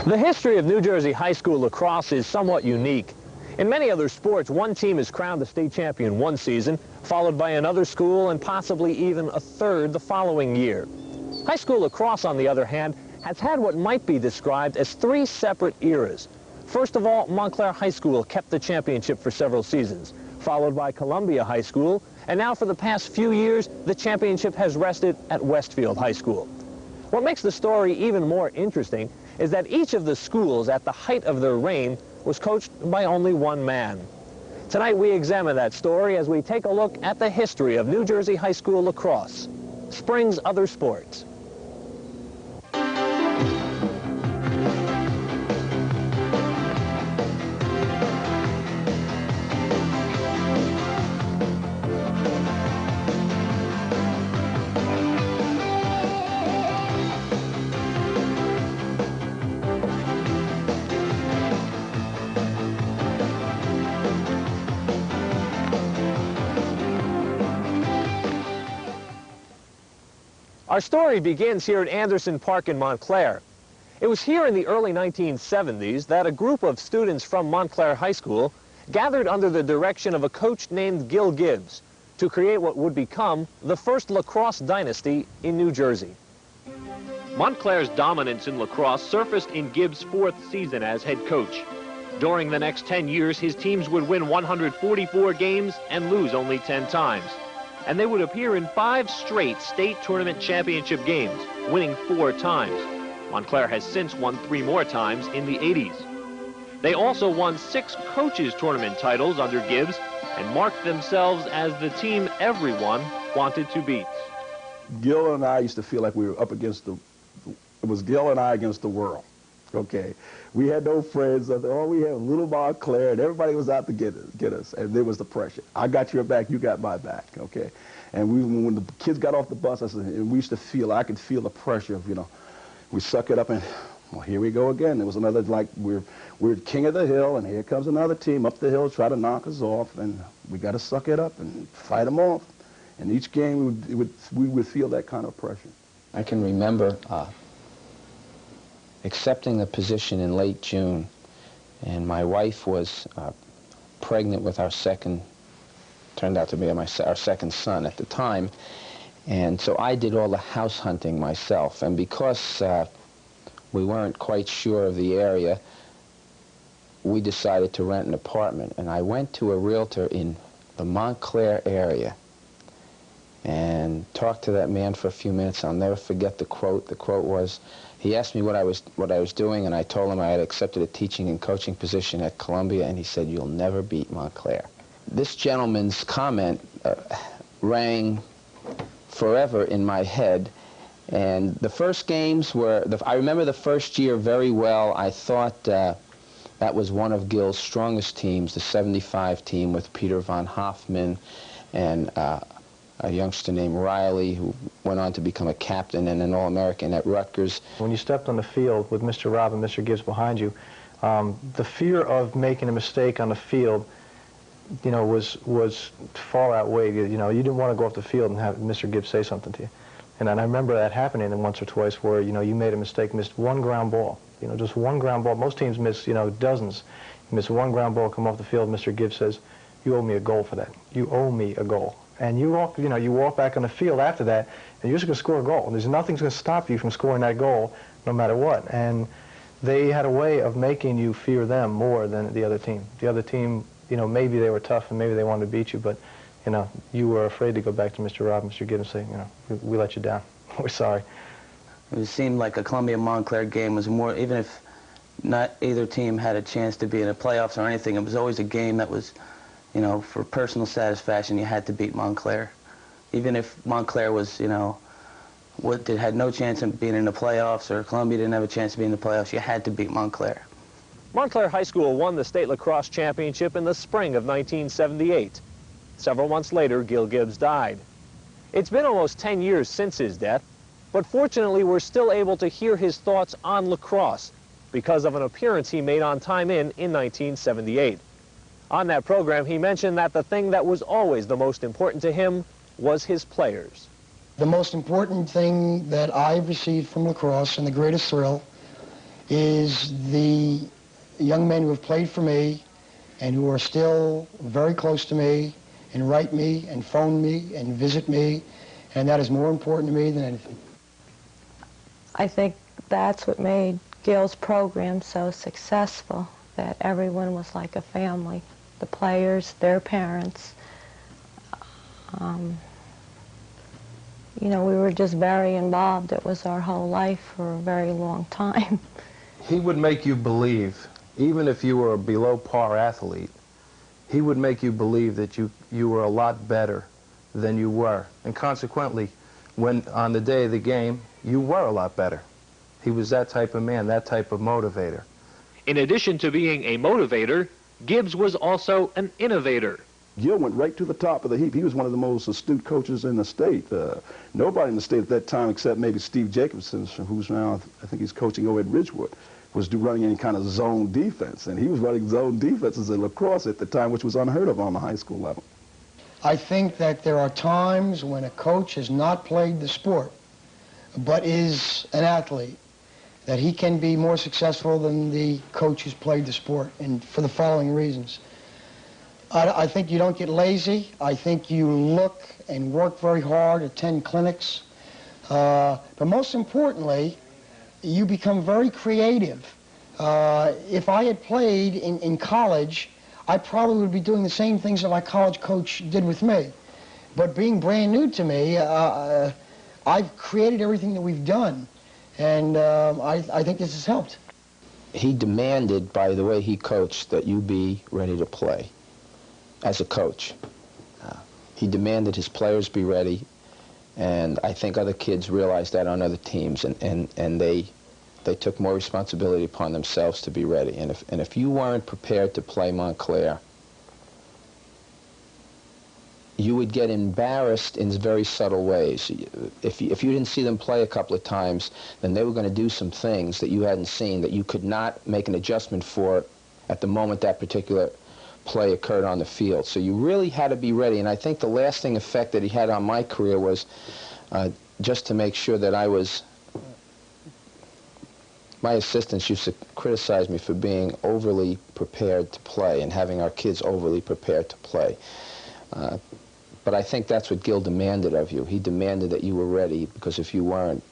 The history of New Jersey high school lacrosse is somewhat unique. In many other sports, one team is crowned the state champion one season, followed by another school and possibly even a third the following year. High school lacrosse, on the other hand, has had what might be described as three separate eras. First of all, Montclair High School kept the championship for several seasons, followed by Columbia High School, and now for the past few years, the championship has rested at Westfield High School. What makes the story even more interesting is that each of the schools at the height of their reign was coached by only one man. Tonight we examine that story as we take a look at the history of New Jersey high school lacrosse. Spring's other sports. Our story begins here at Anderson Park in Montclair. It was here in the early 1970s that a group of students from Montclair High School gathered under the direction of a coach named Gil Gibbs to create what would become the first lacrosse dynasty in New Jersey. Montclair's dominance in lacrosse surfaced in Gibbs' fourth season as head coach. During the next 10 years, his teams would win 144 games and lose only 10 times. And they would appear in 5 straight state tournament championship games, winning 4 times. Montclair has since won 3 more times in the 80s. They also won 6 coaches tournament titles under Gibbs and marked themselves as the team everyone wanted to beat. Gil and I used to feel like we were up against it was Gil and I against the world. Okay, we had no friends. All we had was little Montclair, and everybody was out to get us, and there was the pressure. I got your back, you got my back. Okay, and when the kids got off the bus, and we used to feel, I could feel the pressure of, we suck it up, and well, here we go again. There was another, like we're king of the hill, and here comes another team up the hill, try to knock us off, and we got to suck it up and fight them off. And each game we would feel that kind of pressure. I can remember accepting the position in late June, and my wife was pregnant with our second, turned out to be our second son at the time, and so I did all the house hunting myself. And because we weren't quite sure of the area, we decided to rent an apartment, and I went to a realtor in the Montclair area and talked to that man for a few minutes. I'll never forget the quote. The quote was, he asked me what I was doing, and I told him I had accepted a teaching and coaching position at Columbia, and he said, "You'll never beat Montclair." This gentleman's comment rang forever in my head, and the first games were, I remember the first year very well. I thought that was one of Gil's strongest teams, the 75 team with Peter von Hoffman and a youngster named Riley, who went on to become a captain and an All-American at Rutgers. When you stepped on the field with Mr. Robb and Mr. Gibbs behind you, the fear of making a mistake on the field, was far outweighed. You didn't want to go off the field and have Mr. Gibbs say something to you. And I remember that happening once or twice where, you made a mistake, missed one ground ball. Just one ground ball. Most teams miss, dozens. You miss one ground ball, come off the field, Mr. Gibbs says, "You owe me a goal for that. You owe me a goal." And you walk back on the field after that, and you're just going to score a goal. There's nothing's going to stop you from scoring that goal, no matter what. And they had a way of making you fear them more than the other team. The other team, maybe they were tough and maybe they wanted to beat you, but, you were afraid to go back to Mr. Robb and Mr. Gibbs and say, we let you down. We're sorry. It seemed like a Columbia-Montclair game was more, even if not either team had a chance to be in the playoffs or anything, it was always a game that was, for personal satisfaction, you had to beat Montclair. Even if Montclair was, had no chance of being in the playoffs, or Columbia didn't have a chance to be in the playoffs, you had to beat Montclair. Montclair High School won the state lacrosse championship in the spring of 1978. Several months later, Gil Gibbs died. It's been almost 10 years since his death, but fortunately we're still able to hear his thoughts on lacrosse because of an appearance he made on Time In 1978. On that program, he mentioned that the thing that was always the most important to him was his players. The most important thing that I've received from lacrosse, and the greatest thrill, is the young men who have played for me and who are still very close to me and write me and phone me and visit me, and that is more important to me than anything. I think that's what made Gil's program so successful, that everyone was like a family. The players, their parents. You know, we were just very involved. It was our whole life for a very long time. He would make you believe, even if you were a below par athlete, he would make you believe that you were a lot better than you were. And consequently, when on the day of the game, you were a lot better. He was that type of man, that type of motivator. In addition to being a motivator, Gibbs was also an innovator. Gil went right to the top of the heap. He was one of the most astute coaches in the state. Nobody in the state at that time, except maybe Steve Jacobson, who's now, I think he's coaching over at Ridgewood, was running any kind of zone defense. And he was running zone defenses in lacrosse at the time, which was unheard of on the high school level. I think that there are times when a coach has not played the sport, but is an athlete, that he can be more successful than the coach who's played the sport, and for the following reasons. I think you don't get lazy. I think you look and work very hard, attend clinics. But most importantly, you become very creative. If I had played in college, I probably would be doing the same things that my college coach did with me. But being brand new to me, I've created everything that we've done. And I think this has helped. He demanded, by the way he coached, that you be ready to play as a coach. He demanded his players be ready, and I think other kids realized that on other teams, and they took more responsibility upon themselves to be ready. And if you weren't prepared to play Montclair, you would get embarrassed in very subtle ways. If you didn't see them play a couple of times, then they were going to do some things that you hadn't seen that you could not make an adjustment for at the moment that particular play occurred on the field. So you really had to be ready. And I think the lasting effect that he had on my career was just to make sure that I was... My assistants used to criticize me for being overly prepared to play and having our kids overly prepared to play. But I think that's what Gil demanded of you. He demanded that you were ready, because if you weren't,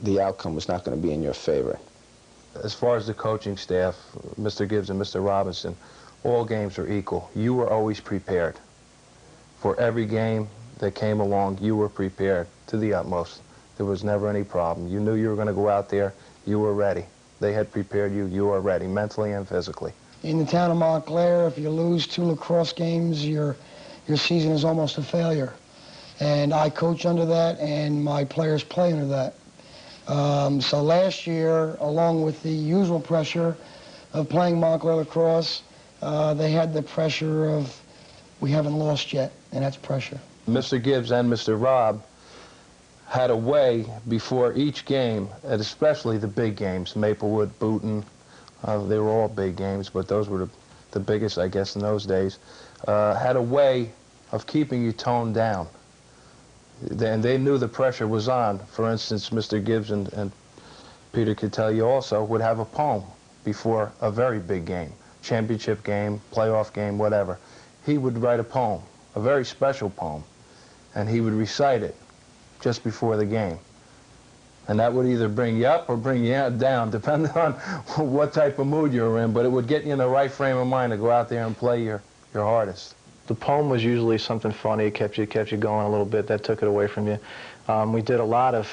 the outcome was not going to be in your favor. As far as the coaching staff, Mr. Gibbs and Mr. Robinson, all games were equal. You were always prepared. For every game that came along, you were prepared to the utmost. There was never any problem. You knew you were going to go out there. You were ready. They had prepared you. You were ready, mentally and physically. In the town of Montclair, if you lose 2 lacrosse games, your season is almost a failure. And I coach under that, and my players play under that. So last year, along with the usual pressure of playing Montclair lacrosse, they had the pressure of, we haven't lost yet, and that's pressure. Mr. Gibbs and Mr. Robb had a way before each game, and especially the big games, Maplewood, Booton, they were all big games, but those were the biggest, I guess, in those days, had a way of keeping you toned down. And they knew the pressure was on. For instance, Mr. Gibbs and Peter could tell you also, would have a poem before a very big game, championship game, playoff game, whatever. He would write a poem, a very special poem, and he would recite it just before the game. And that would either bring you up or bring you down, depending on what type of mood you were in, but it would get you in the right frame of mind to go out there and play your hardest. The poem was usually something funny. It kept you going a little bit. That took it away from you. We did a lot of,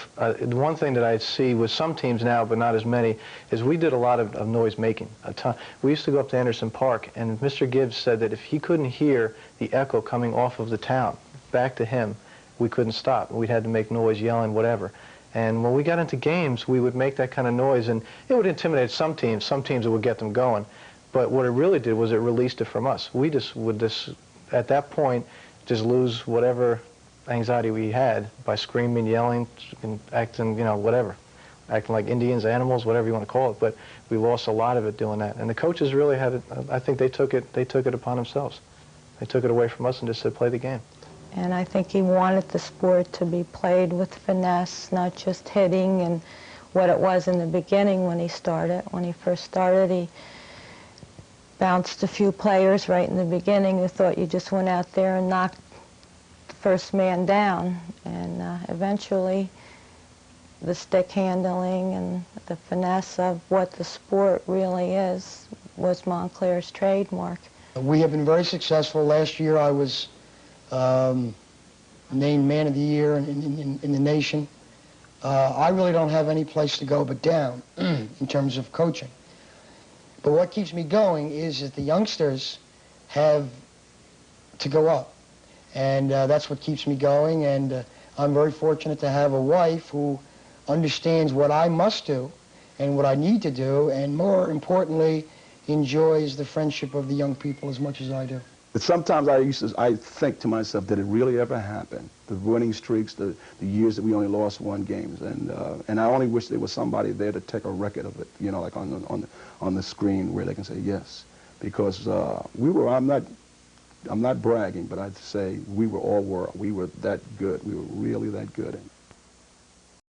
one thing that I see with some teams now, but not as many, is we did a lot of noise making. A ton. We used to go up to Anderson Park, and Mr. Gibbs said that if he couldn't hear the echo coming off of the town back to him, we couldn't stop. We'd had to make noise, yelling, whatever. And when we got into games, we would make that kind of noise, and it would intimidate some teams. Some teams it would get them going. But what it really did was it released it from us. We just would at that point, just lose whatever anxiety we had by screaming, yelling, and acting, whatever. Acting like Indians, animals, whatever you want to call it. But we lost a lot of it doing that. And the coaches really had it, I think they took it upon themselves. They took it away from us and just said, play the game. And I think he wanted the sport to be played with finesse, not just hitting and what it was in the beginning when he started. When he first started, he bounced a few players right in the beginning who thought you just went out there and knocked the first man down. And eventually, the stick handling and the finesse of what the sport really is was Montclair's trademark. We have been very successful. Last year I was named Man of the Year in the nation. I really don't have any place to go but down in terms of coaching. But what keeps me going is that the youngsters have to go up. And that's what keeps me going. And I'm very fortunate to have a wife who understands what I must do and what I need to do, and more importantly, enjoys the friendship of the young people as much as I do. But sometimes I think to myself, did it really ever happen? The winning streaks, the years that we only lost one games, and I only wish there was somebody there to take a record of it, you know, like on the screen where they can say yes, because we were. I'm not bragging, but I'd say we were all world. We were that good. We were really that good.